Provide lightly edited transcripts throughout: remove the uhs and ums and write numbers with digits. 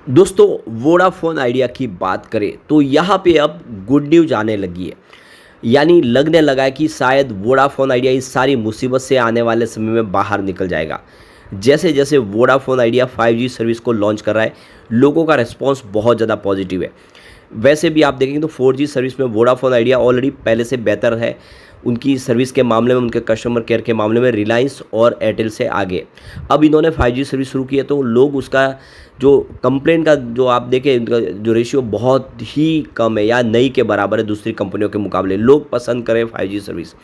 दोस्तों, Vodafone idea की बात करें तो यहाँ पे अब गुड न्यूज़ आने लगी है। यानी लगने लगा है कि शायद वोडाफोन आइडिया इस सारी मुसीबत से आने वाले समय में बाहर निकल जाएगा। जैसे जैसे वोडाफोन आइडिया 5G सर्विस को लॉन्च कर रहा है, लोगों का रिस्पॉन्स बहुत ज़्यादा पॉजिटिव है। वैसे भी आप देखेंगे तो 4G सर्विस में वोडाफोन आइडिया ऑलरेडी पहले से बेहतर है। उनकी सर्विस के मामले में, उनके कस्टमर केयर के मामले में रिलायंस और एयरटेल से आगे। अब इन्होंने 5G सर्विस शुरू की है तो लोग उसका जो कंप्लेंट का जो आप देखें, इनका जो रेशियो बहुत ही कम है या नहीं के बराबर है दूसरी कंपनियों के मुकाबले। लोग पसंद करें 5G सर्विस।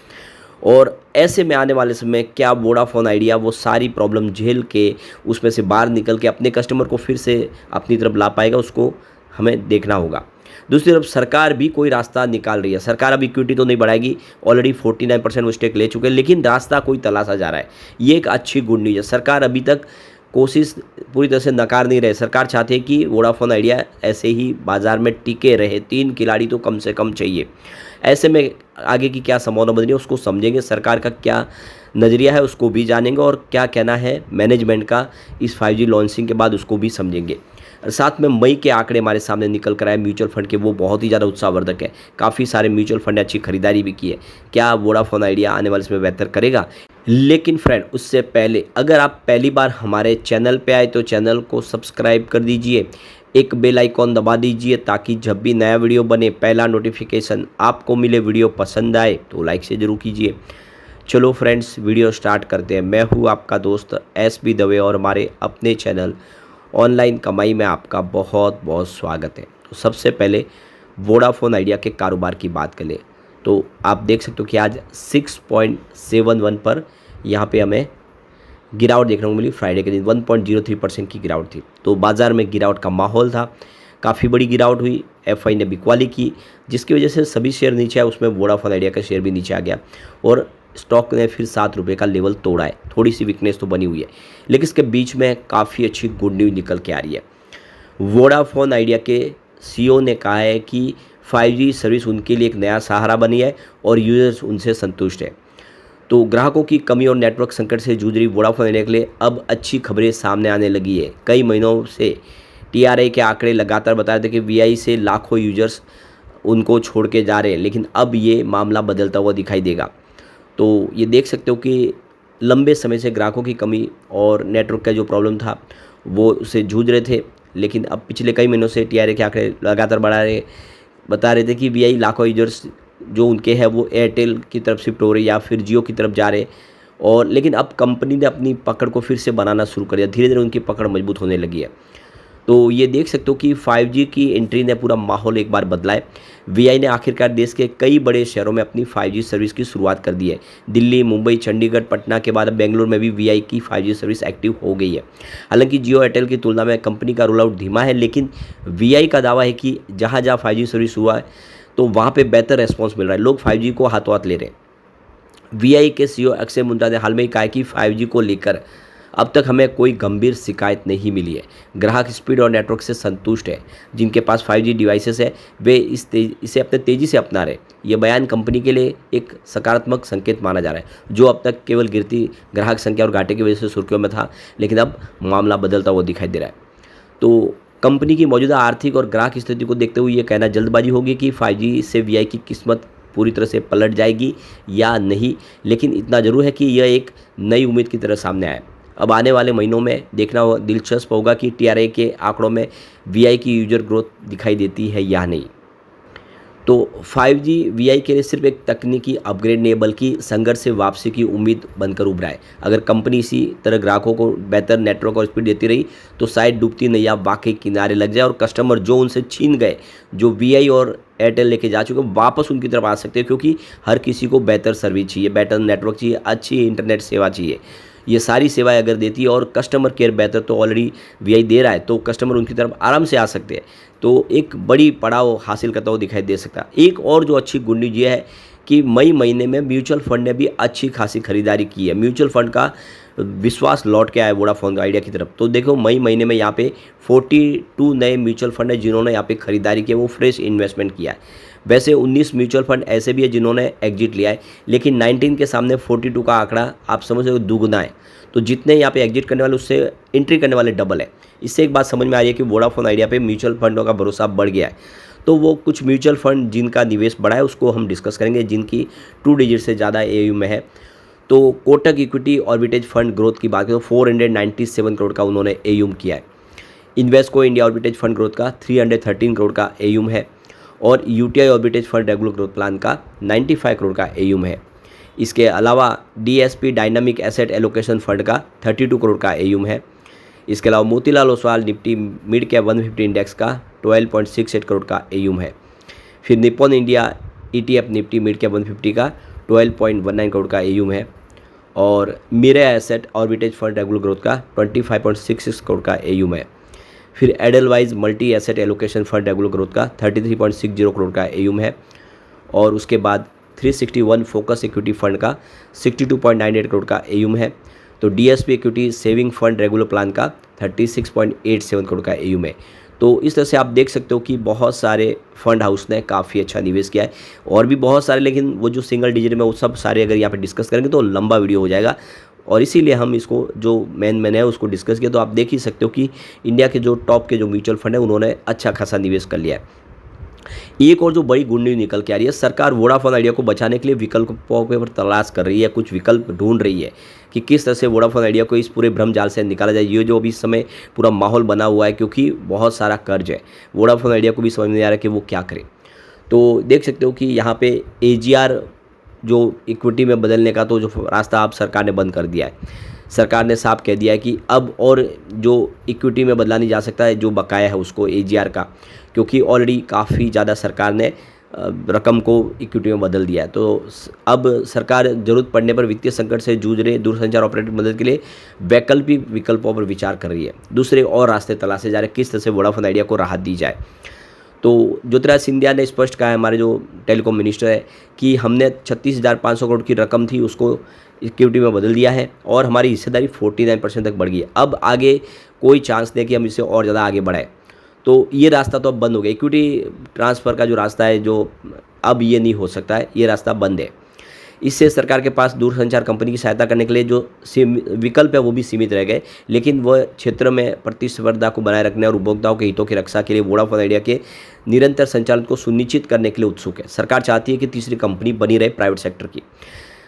और ऐसे में आने वाले समय क्या वोडाफोन आइडिया वो सारी प्रॉब्लम झेल के उसमें से बाहर निकल के अपने कस्टमर को फिर से अपनी तरफ ला पाएगा, उसको हमें देखना होगा। दूसरी तरफ सरकार भी कोई रास्ता निकाल रही है। सरकार अब इक्विटी तो नहीं बढ़ाएगी, ऑलरेडी 49% वो स्टेक ले चुके हैं, लेकिन रास्ता कोई तलाशा जा रहा है। ये एक अच्छी गुड न्यूज़ है। सरकार अभी तक कोशिश पूरी तरह से नकार नहीं रहे। सरकार चाहती है कि वोडाफोन आइडिया ऐसे ही बाज़ार में टिके रहे, 3 खिलाड़ी तो कम से कम चाहिए। ऐसे में आगे की क्या संभावना बन रही है उसको समझेंगे, सरकार का क्या नज़रिया है उसको भी जानेंगे, और क्या कहना है मैनेजमेंट का इस 5G लॉन्चिंग के बाद उसको भी समझेंगे। साथ में मई के आंकड़े हमारे सामने निकल कर आए म्यूचुअल फंड के, वो बहुत ही ज़्यादा उत्साहवर्धक है। काफ़ी सारे म्यूचुअल फंड ने अच्छी खरीदारी भी की है। क्या वोडाफोन आइडिया आने वाले समय बेहतर करेगा? लेकिन फ्रेंड, उससे पहले अगर आप पहली बार हमारे चैनल पे आए तो चैनल को सब्सक्राइब कर दीजिए, एक बेल आइकॉन दबा दीजिए ताकि जब भी नया वीडियो बने पहला नोटिफिकेशन आपको मिले। वीडियो पसंद आए तो लाइक से ज़रूर कीजिए। चलो फ्रेंड्स, वीडियो स्टार्ट करते हैं। मैं हूँ आपका दोस्त SB दवे और हमारे अपने चैनल ऑनलाइन कमाई में आपका बहुत बहुत स्वागत है। तो सबसे पहले वोडाफोन आइडिया के कारोबार की बात करें तो आप देख सकते हो कि आज 6.71 पर यहाँ पे हमें गिरावट देखने को मिली। फ्राइडे के दिन 1.03% की गिरावट थी, तो बाज़ार में गिरावट का माहौल था। काफ़ी बड़ी गिरावट हुई। FI ने बिकवाली की, जिसकी वजह से सभी शेयर नीचे आए, उसमें वोडाफोन आइडिया का शेयर भी नीचे आ गया और स्टॉक ने फिर 7 रुपये का लेवल तोड़ा है। थोड़ी सी वीकनेस तो बनी हुई है, लेकिन इसके बीच में काफ़ी अच्छी गुड न्यूज़ निकल के आ रही है। वोडाफोन आइडिया के CEO ने कहा है कि 5G सर्विस उनके लिए एक नया सहारा बनी है और यूजर्स उनसे संतुष्ट है। तो ग्राहकों की कमी और नेटवर्क संकट से जूझ रही वोडाफोन आइडिया के लिए अब अच्छी खबरें सामने आने लगी है। कई महीनों से TRA के आंकड़े लगातार बता रहे थे कि VI से लाखों यूजर्स उनको छोड़ के जा रहे हैं, लेकिन अब ये मामला बदलता हुआ दिखाई देगा। तो ये देख सकते हो कि लंबे समय से ग्राहकों की कमी और नेटवर्क का जो प्रॉब्लम था वो उससे जूझ रहे थे, लेकिन अब पिछले कई महीनों से TRA के आंकड़े लगातार बता रहे थे कि VI लाखों यूजर्स जो उनके हैं वो एयरटेल की तरफ शिफ्ट हो रहे या फिर जियो की तरफ जा रहे। और लेकिन अब कंपनी ने अपनी पकड़ को फिर से बनाना शुरू कर दिया, धीरे धीरे उनकी पकड़ मजबूत होने लगी है। तो ये देख सकते हो कि 5G की एंट्री ने पूरा माहौल एक बार बदला है। VI ने आखिरकार देश के कई बड़े शहरों में अपनी 5G सर्विस की शुरुआत कर दी है। दिल्ली, मुंबई, चंडीगढ़, पटना के बाद अब बेंगलुरु में भी VI की 5G सर्विस एक्टिव हो गई है। हालांकि जियो एयरटेल की तुलना में कंपनी का रोल आउट धीमा है, लेकिन VI का दावा है कि जहाँ जहाँ 5G सर्विस हुआ है तो वहाँ पे बेहतर रेस्पॉन्स मिल रहा है। लोग 5G को हाथों हाथ ले रहे हैं। VI के CEO अक्षय मुंडा ने हाल में ही कहा कि 5G को लेकर अब तक हमें कोई गंभीर शिकायत नहीं मिली है। ग्राहक स्पीड और नेटवर्क से संतुष्ट है। जिनके पास 5G डिवाइसेस है वे इसे अपने तेज़ी से अपना रहे। ये बयान कंपनी के लिए एक सकारात्मक संकेत माना जा रहा है, जो अब तक केवल गिरती ग्राहक संख्या और घाटे की वजह से सुर्खियों में था, लेकिन अब मामला बदलता हुआ दिखाई दे रहा है। तो कंपनी की मौजूदा आर्थिक और ग्राहक स्थिति को देखते हुए ये कहना जल्दबाजी होगी कि 5G से VI की किस्मत पूरी तरह से पलट जाएगी या नहीं, लेकिन इतना ज़रूर है कि यह एक नई उम्मीद की तरह सामने आया। अब आने वाले महीनों में देखना दिलचस्प होगा कि TRA के आंकड़ों में VI की यूजर ग्रोथ दिखाई देती है या नहीं। तो 5G VI के लिए सिर्फ एक तकनीकी अपग्रेड नहीं बल्कि संघर्ष से वापसी की उम्मीद बनकर उभरा है। अगर कंपनी इसी तरह ग्राहकों को बेहतर नेटवर्क और स्पीड देती रही तो शायद डूबती नैया वाकई किनारे लग जाए और कस्टमर जो उनसे छीन गए, जो VI और एयरटेल लेके जा चुके, वापस उनकी तरफ आ सकते हैं, क्योंकि हर किसी को बेहतर सर्विस चाहिए, बेहतर नेटवर्क चाहिए, अच्छी इंटरनेट सेवा चाहिए। ये सारी सेवाएं अगर देती है और कस्टमर केयर बेहतर तो ऑलरेडी VI दे रहा है, तो कस्टमर उनकी तरफ आराम से आ सकते हैं। तो एक बड़ी पड़ाव हासिल करता हुआ दिखाई दे सकता है। एक और जो अच्छी गुड न्यूज़ ये है कि मई महीने में म्यूचुअल फंड ने भी अच्छी खासी खरीदारी की है। म्यूचुअल फंड का विश्वास लौट के आया वोडाफोन आइडिया की तरफ। तो देखो, मई महीने में यहाँ पे 42 नए म्यूचुअल फंड है जिन्होंने यहाँ पे खरीदारी की है, वो फ्रेश इन्वेस्टमेंट किया है। वैसे 19 म्यूचुअल फंड ऐसे भी है जिन्होंने एग्जिट लिया है, लेकिन 19 के सामने 42 का आंकड़ा आप समझ रहे हो दुगना है। तो जितने यहाँ पे एग्जिट करने वाले उससे एंट्री करने वाले डबल है। इससे एक बात समझ में आ रही है कि वोडाफोन आइडिया पे म्यूचुअल फंडों का भरोसा बढ़ गया है। तो वो कुछ म्यूचुअल फंड जिनका निवेश बढ़ा है उसको हम डिस्कस करेंगे, जिनकी 2 डिजिट से ज़्यादा एयू में है। तो कोटक इक्विटी ऑर्बिटेज फंड ग्रोथ की बात करें तो 497 करोड़ का उन्होंने एयूम किया है। Invesco India arbitrage fund growth का 313 करोड़ का एयूम है और UTI arbitrage fund regular growth plan का 95 करोड़ का एयूम है। इसके अलावा DSP dynamic asset allocation fund का 32 करोड़ का एयूम है। इसके अलावा Motilal Oswal Nifty mid cap 150 index का 12.68 करोड़ का एयूम है। फिर Nippon India ETF Nifty mid cap 150 का 12.19 करोड़ का एयूम है और Mirae asset arbitrage fund regular growth का 25.66 करोड़ का एयूम है। फिर Edelweiss multi asset allocation fund regular growth का 33.60 करोड़ का एयूम है और उसके बाद 361 फोकस इक्विटी फंड का 62.98 करोड़ का एयूम है। तो DSP equity saving fund regular plan का 36.87 करोड़ का एयूम है। तो इस तरह से आप देख सकते हो कि बहुत सारे फंड हाउस ने काफ़ी अच्छा निवेश किया है और भी बहुत सारे, लेकिन वो जो सिंगल डिजिट में वो सब सारे अगर यहाँ पे डिस्कस करेंगे तो लंबा वीडियो हो जाएगा और इसीलिए हम इसको जो मेन है उसको डिस्कस किया। तो आप देख ही सकते हो कि इंडिया के जो टॉप के जो म्यूचुअल फंड है उन्होंने अच्छा खासा निवेश कर लिया है। एक और जो बड़ी गुड न्यूज़ निकल के आ रही है, सरकार वोडाफोन आइडिया को बचाने के लिए विकल्पों पर तलाश कर रही है, कुछ विकल्प ढूंढ रही है कि किस तरह से वोडाफोन आइडिया को इस पूरे भ्रम जाल से निकाला जाए। ये जो अभी इस समय पूरा माहौल बना हुआ है क्योंकि बहुत सारा कर्ज है, वोडाफोन आइडिया को भी समझ में नहीं आ रहा कि वो क्या करे। तो देख सकते हो कि यहाँ पे एजीआर जो इक्विटी में बदलने का तो जो रास्ता आप सरकार ने बंद कर दिया है। सरकार ने साफ कह दिया है कि अब और जो इक्विटी में बदला नहीं जा सकता है, जो बकाया है उसको एजीआर का, क्योंकि ऑलरेडी काफ़ी ज़्यादा सरकार ने रकम को इक्विटी में बदल दिया है। तो अब सरकार ज़रूरत पड़ने पर वित्तीय संकट से जूझ रहे दूरसंचार ऑपरेटर की मदद के लिए वैकल्पिक विकल्पों पर विचार कर रही है। दूसरे और रास्ते तलाशे जा रहे हैं किस तरह से वोडाफोन आइडिया को राहत दी जाए। तो ज्योतिराज सिंधिया ने स्पष्ट कहा है, हमारे जो टेलीकॉम मिनिस्टर है, कि हमने 36,500 करोड़ की रकम थी उसको इक्विटी में बदल दिया है और हमारी हिस्सेदारी 49% तक बढ़ गई है। अब आगे कोई चांस नहीं कि हम इसे और ज़्यादा आगे बढ़ाएं। तो ये रास्ता तो अब बंद हो गया, इक्विटी ट्रांसफ़र का जो रास्ता है जो अब ये नहीं हो सकता है, ये रास्ता बंद है। इससे सरकार के पास दूरसंचार कंपनी की सहायता करने के लिए जो विकल्प है वो भी सीमित रह गए, लेकिन वह क्षेत्र में प्रतिस्पर्धा को बनाए रखने और उपभोक्ताओं के हितों की रक्षा के लिए वोडाफोन आइडिया के निरंतर संचालन को सुनिश्चित करने के लिए उत्सुक है। सरकार चाहती है कि तीसरी कंपनी बनी रहे प्राइवेट सेक्टर की।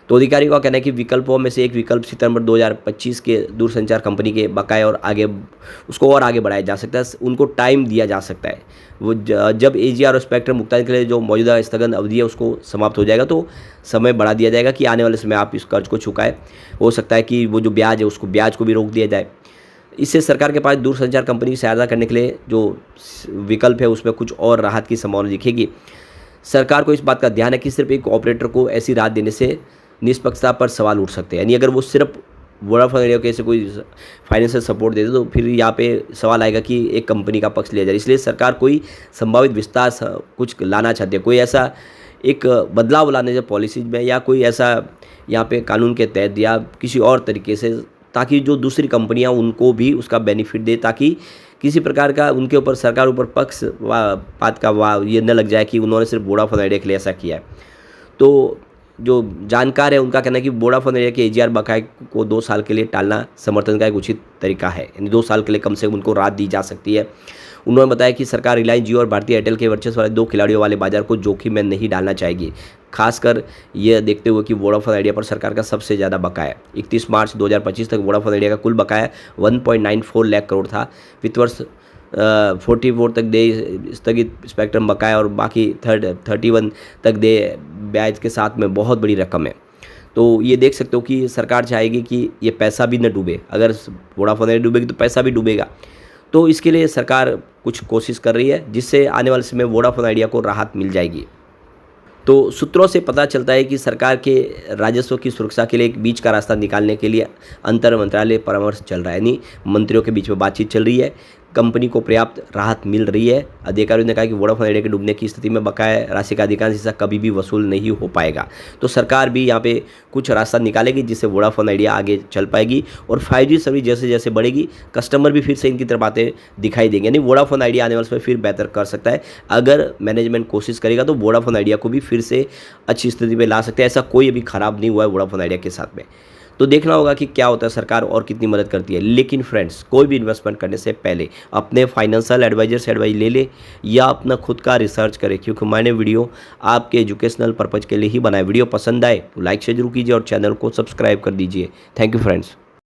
तो अधिकारियों का कहना है कि विकल्पों में से एक विकल्प सितंबर 2025 के दूरसंचार कंपनी के बकाए और आगे उसको और आगे बढ़ाया जा सकता है, उनको टाइम दिया जा सकता है। वो जब एजीआर और स्पेक्ट्रम भुगतान के लिए जो मौजूदा स्थगन अवधि है उसको समाप्त हो जाएगा तो समय बढ़ा दिया जाएगा कि आने वाले समय आप इस कर्ज को चुकाएं। हो सकता है कि वो जो ब्याज है उसको ब्याज को भी रोक दिया जाए। इससे सरकार के पास दूरसंचार कंपनी की सहायता करने के लिए जो विकल्प है उसमें कुछ और राहत की संभावना दिखेगी। सरकार को इस बात का ध्यान है कि सिर्फ एक ऑपरेटर को ऐसी राहत देने से निष्पक्षता पर सवाल उठ सकते हैं। यानी अगर वो सिर्फ वोडाफोन आइडिया को ऐसे कोई फाइनेंशियल सपोर्ट देते तो फिर यहाँ पे सवाल आएगा कि एक कंपनी का पक्ष लिया जाए। इसलिए सरकार कोई संभावित विस्तार कुछ लाना चाहती है, कोई ऐसा एक बदलाव लाने जब पॉलिसीज में या कोई ऐसा यहाँ पे कानून के तहत या किसी और तरीके से, ताकि जो दूसरी कंपनियाँ उनको भी उसका बेनिफिट दे, ताकि किसी प्रकार का उनके ऊपर सरकार ऊपर पक्षपात का ये न लग जाए कि उन्होंने सिर्फ वोडाफोन आइडिया के लिए ऐसा किया है। तो जो जानकार है उनका कहना है कि वोडाफोन आइडिया के एजीआर बकाए को 2 साल के लिए टालना समर्थन का एक उचित तरीका है, यानी 2 साल के लिए कम से कम उनको राहत दी जा सकती है। उन्होंने बताया कि सरकार रिलायंस जियो और भारतीय एयरटेल के वर्चस्व वाले 2 खिलाड़ियों वाले बाजार को जोखिम में नहीं डालना चाहेगी, खासकर यह देखते हुए कि वोडाफोन आइडिया पर सरकार का सबसे ज़्यादा बकाया 31 मार्च 2025 तक वोडाफोन आइडिया का कुल बकाया 1.94 लाख करोड़ था। वित्त वर्ष 44 तक दे स्थगित स्पेक्ट्रम बकाया और बाकी 31 तक दे ब्याज के साथ में बहुत बड़ी रकम है। तो ये देख सकते हो कि सरकार चाहेगी कि ये पैसा भी न डूबे, अगर वोडाफोन आइडिया डूबेगी तो पैसा भी डूबेगा। तो इसके लिए सरकार कुछ कोशिश कर रही है जिससे आने वाले समय वोडाफोन आइडिया को राहत मिल जाएगी। तो सूत्रों से पता चलता है कि सरकार के राजस्व की सुरक्षा के लिए एक बीच का रास्ता निकालने के लिए अंतर मंत्रालय परामर्श चल रहा है, यानी मंत्रियों के बीच में बातचीत चल रही है। कंपनी को पर्याप्त राहत मिल रही है। अधिकारियों ने कहा कि वोडाफोन आइडिया के डूबने की स्थिति में बकाया राशि का अधिकांश हिस्सा कभी भी वसूल नहीं हो पाएगा। तो सरकार भी यहाँ पे कुछ रास्ता निकालेगी जिससे वोडाफोन आइडिया आगे चल पाएगी और 5G सर्विस जैसे जैसे बढ़ेगी कस्टमर भी फिर से इनकी तरफ आते दिखाई देंगे। यानी वोडाफोन आइडिया आने वाले समय फिर बेहतर कर सकता है। अगर मैनेजमेंट कोशिश करेगा तो वोडाफोन आइडिया को भी फिर से अच्छी स्थिति में ला सकते हैं। ऐसा कोई अभी खराब नहीं हुआ है वोडाफोन आइडिया के साथ में। तो देखना होगा कि क्या होता है, सरकार और कितनी मदद करती है। लेकिन फ्रेंड्स, कोई भी इन्वेस्टमेंट करने से पहले अपने फाइनेंशियल एडवाइजर से एडवाइस ले ले या अपना खुद का रिसर्च करें, क्योंकि मैंने वीडियो आपके एजुकेशनल पर्पज़ के लिए ही बनाया। वीडियो पसंद आए तो लाइक से जरूर कीजिए और चैनल को सब्सक्राइब कर दीजिए। Thank you friends.